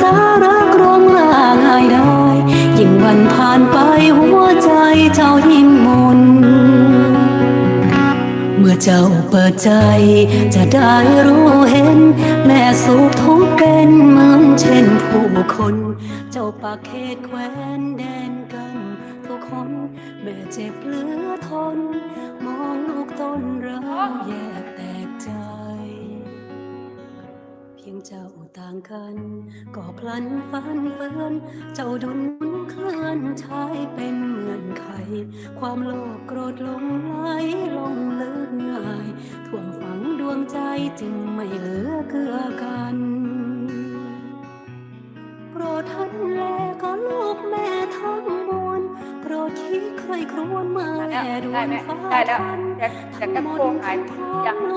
สารักร้องลาง่ายได้ยิ่งวันผ่านไปหัวใจเจ้ายิ่งมนเมื่อเจ้าเปิดใจจะได้รู้เห็นแม่สุขทุกข์เป็นเหมือนเช่นผู้คนเจ้าปากเขตแคว้นแดนกันทุกคนแม่เจ็บเหลือทนมองลูกต้นรักแยกแตกใจเพียงเจ้าต่างกันก็พลันฟันเฟือนเจ้าดุลเคลื่อนใช้เป็นเงื่อนไขความโลภโกรธหลงไหลลงลึกง่ายท่วงฝังดวงใจจึงไม่เหลือเกื้อกันโปรดทันแลก็ลูกแม่ทั้งมวลโปรดคิดใครครวญมาแม่ดวงฟ้าทันทั้งหมดทั้งพร้อม